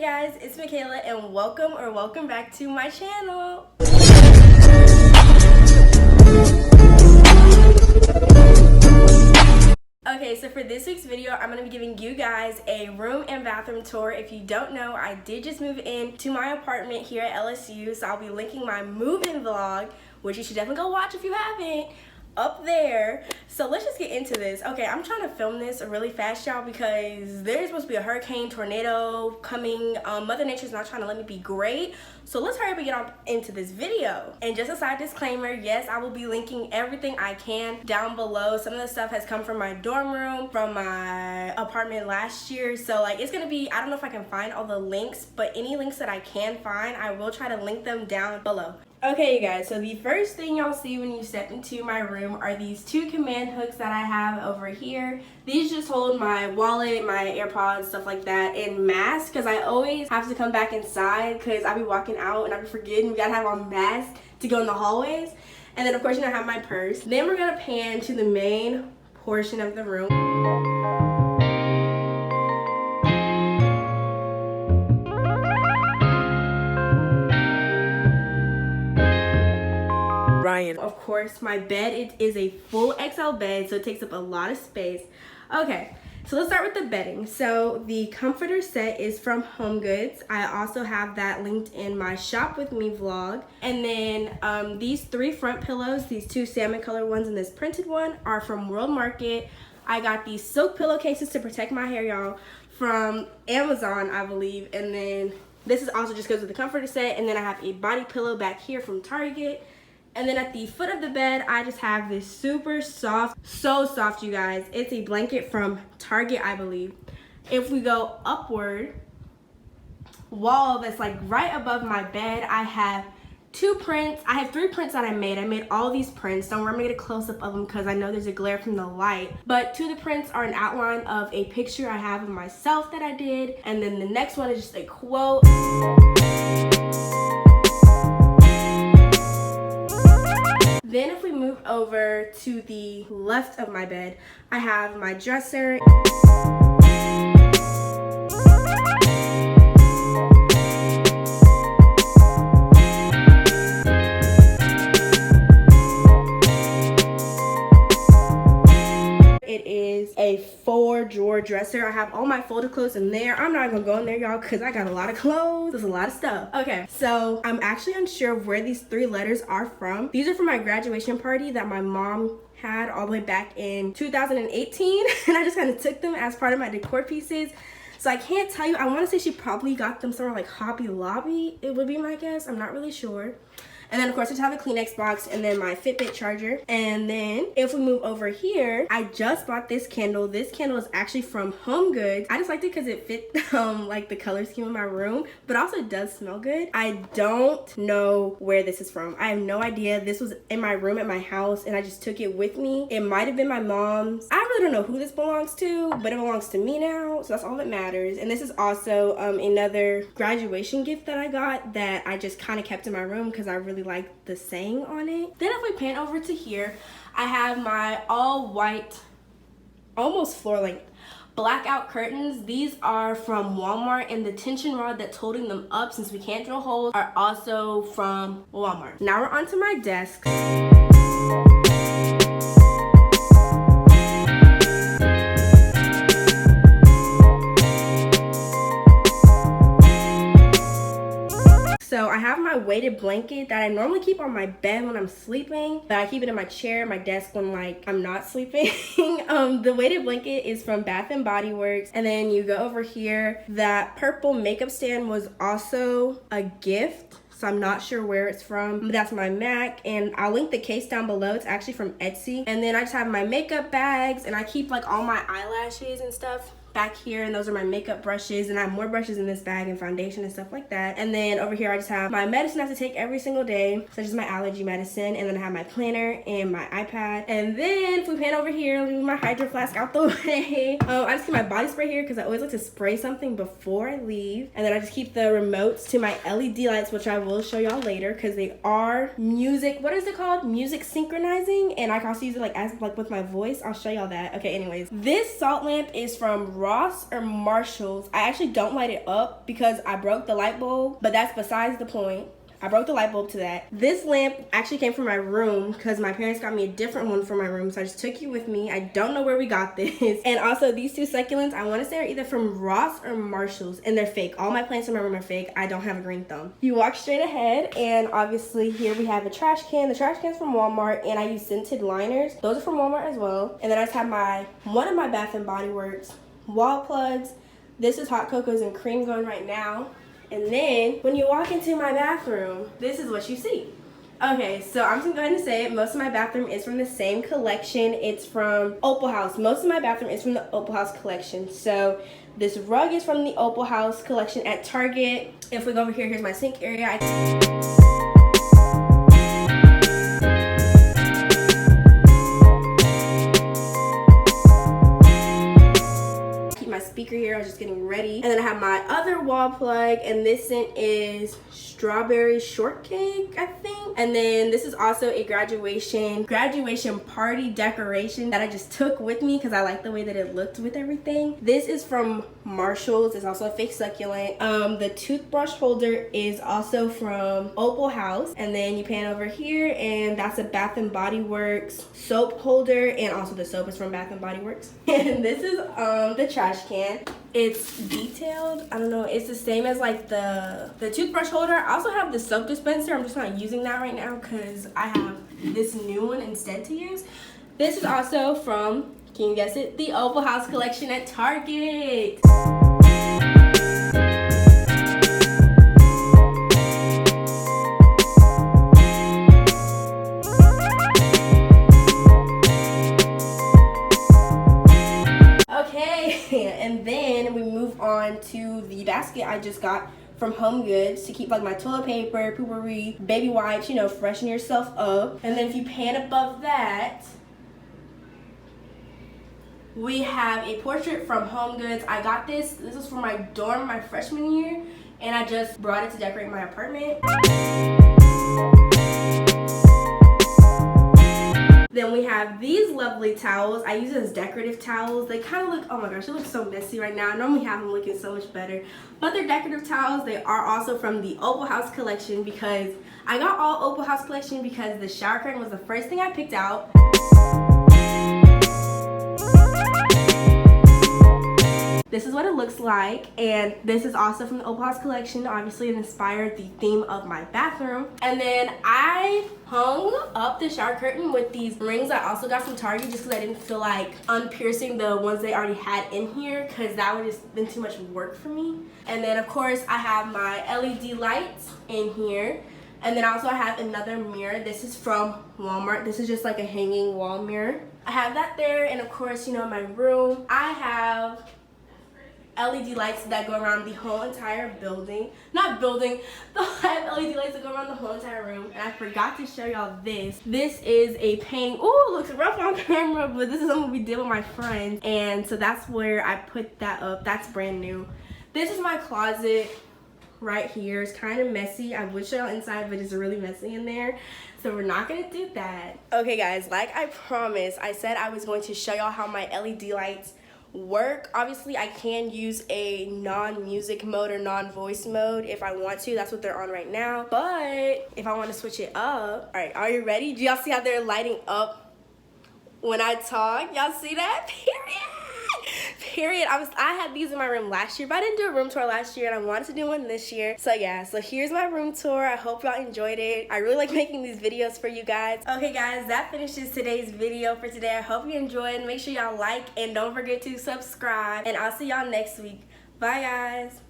Hey guys, it's Michaela and welcome back to my channel. Okay, so for this week's video, I'm going to be giving you guys a room and bathroom tour. If you don't know, I did just move in to my apartment here at LSU, so I'll be linking my move-in vlog, which you should definitely go watch if you haven't, up there. So let's just get into this. Okay, I'm trying to film this really fast, y'all, because there's supposed to be a hurricane, tornado coming. Mother Nature's not trying to let me be great, so let's hurry up and get on into this video. And just a side disclaimer, yes, I will be linking everything I can down below. Some of the stuff has come from my dorm room, from my apartment last year, so like it's gonna be, I don't know if I can find all the links, but any links that I can find, I will try to link them down below. Okay, you guys, so the first thing y'all see when you step into my room are these two command hooks that I have over here. These just hold my wallet, my AirPods, stuff like that, and mask, because I always have to come back inside because I be walking out and I be forgetting we gotta have on mask to go in the hallways. And then of course, you know, I have my purse. Then we're gonna pan to the main portion of the room. Of course, my bed, it is a full XL bed, so it takes up a lot of space. Okay, so let's start with the bedding. So the comforter set is from Homegoods. I also have that linked in my shop with me vlog. And then these three front pillows, these two salmon color ones and this printed one, are from World Market. I got these silk pillowcases to protect my hair, y'all, from Amazon, I believe. And then this is also just goes with the comforter set. And then I have a body pillow back here from Target. And then at the foot of the bed, I just have this super soft, so soft, you guys. It's a blanket from Target, I believe. If we go upward, wall that's like right above my bed, I have two prints. I have three prints that I made. I made all these prints. Don't worry, I'm gonna get a close-up of them because I know there's a glare from the light. But two of the prints are an outline of a picture I have of myself that I did. And then the next one is just a quote. Then if we move over to the left of my bed, I have my dresser. It is a 4-drawer dresser. I have all my folded clothes in there. I'm not gonna go in there, y'all, because I got a lot of clothes. There's a lot of stuff. Okay, so I'm actually unsure of where these three letters are from. These are from my graduation party that my mom had all the way back in 2018, and I just kind of took them as part of my decor pieces. So I can't tell you. I want to say she probably got them somewhere like Hobby Lobby. It would be my guess. I'm not really sure. And then of course I just have a Kleenex box and then my Fitbit charger. And then if we move over here, I just bought this candle. This candle is actually from HomeGoods. I just liked it because it fit like the color scheme in my room, but also it does smell good. I don't know where this is from. I have no idea. This was in my room at my house and I just took it with me. It might have been my mom's. I really don't know who this belongs to, but it belongs to me now, so that's all that matters. And this is also another graduation gift that I got that I just kind of kept in my room because I really like the saying on it. Then if we pan over to here, I have my all white, almost floor length blackout curtains. These are from Walmart, and the tension rod that's holding them up, since we can't drill holes, are also from Walmart. Now we're onto my desk. So I have my weighted blanket that I normally keep on my bed when I'm sleeping, but I keep it in my chair, my desk when like I'm not sleeping. The weighted blanket is from Bath and Body Works. And then you go over here, that purple makeup stand was also a gift, so I'm not sure where it's from. That's my MAC, and I'll link the case down below. It's actually from Etsy. And then I just have my makeup bags, and I keep like all my eyelashes and stuff back here, and those are my makeup brushes, and I have more brushes in this bag and foundation and stuff like that. And then over here I just have my medicine I have to take every single day, such as my allergy medicine, and then I have my planner and my iPad. And then if we pan over here, leave my hydro flask out the way. I just keep my body spray here because I always like to spray something before I leave. And then I just keep the remotes to my LED lights, which I will show y'all later because they are music, what is it called? Music synchronizing, and I can also use it like as like with my voice. I'll show y'all that. Okay, anyways, this salt lamp is from Ross or Marshall's. I actually don't light it up because I broke the light bulb, but that's besides the point. I broke the light bulb to that. This lamp actually came from my room because my parents got me a different one for my room, so I just took you with me. I don't know where we got this. And also these two succulents, I want to say are either from Ross or Marshall's, and they're fake. All my plants in my room are fake. I don't have a green thumb. You walk straight ahead, and obviously here we have a trash can. The trash can's from Walmart, and I use scented liners. Those are from Walmart as well. And then I just have one of my Bath and Body Works wall plugs. This is hot cocos and cream going right now. And then when you walk into my bathroom, this is what you see. Okay, so I'm just gonna go ahead and say it. Most of my bathroom is from the same collection. It's from Opalhouse. Most of my bathroom is from the Opalhouse collection. So this rug is from the Opalhouse collection at Target. If we go over here, here's my sink area. Speaker here. I was just getting ready, and then I have my other wall plug, and this scent is strawberry shortcake, I think. And then this is also a graduation party decoration that I just took with me because I like the way that it looked with everything. This is from Marshall's. It's also a fake succulent. The toothbrush holder is also from Opalhouse, and then you pan over here, and that's a Bath and Body Works soap holder, and also the soap is from Bath and Body Works. And this is the trash can. It's detailed. I don't know, it's the same as like the toothbrush holder. I also have the soap dispenser. I'm just not using that right now because I have this new one instead to use. This is also from, can you guess it, the Opalhouse collection at Target. And then we move on to the basket I just got from Homegoods to keep like my toilet paper, poopery, baby wipes, you know, freshen yourself up. And then if you pan above that, we have a portrait from Homegoods. I got this. This was for my dorm my freshman year, and I just brought it to decorate my apartment. Then we have these lovely towels. I use it as decorative towels. They kind of look, oh my gosh, it looks so messy right now. I normally have them looking so much better. But they're decorative towels. They are also from the Opalhouse collection because I got all Opalhouse collection because the shower curtain was the first thing I picked out. This is what it looks like, and this is also from the Opalhouse collection. Obviously, it inspired the theme of my bathroom. And then I hung up the shower curtain with these rings I also got from Target just because I didn't feel like unpiercing the ones they already had in here because that would just been too much work for me. And then, of course, I have my LED lights in here. And then also I have another mirror. This is from Walmart. This is just like a hanging wall mirror. I have that there, and of course, you know, in my room, I have LED lights that go around the whole entire building. Not building, I have LED lights that go around the whole entire room. And I forgot to show y'all this. This is a painting. Ooh, it looks rough on camera, but this is something we did with my friends. And so that's where I put that up. That's brand new. This is my closet right here. It's kind of messy. I would show y'all inside, but it's really messy in there. So we're not gonna do that. Okay guys, like I promised, I said I was going to show y'all how my LED lights work. Obviously I can use a non-music mode or non-voice mode if I want to. That's what they're on right now. But if I want to switch it up, all right, are you ready? Do y'all see how they're lighting up when I talk? Y'all see that? Period. I had these in my room last year, but I didn't do a room tour last year, and I wanted to do one this year. So yeah, so here's my room tour. I hope y'all enjoyed it. I really like making these videos for you guys. Okay guys, that finishes today's video for today. I hope you enjoyed. Make sure y'all like and don't forget to subscribe, and I'll see y'all next week. Bye guys.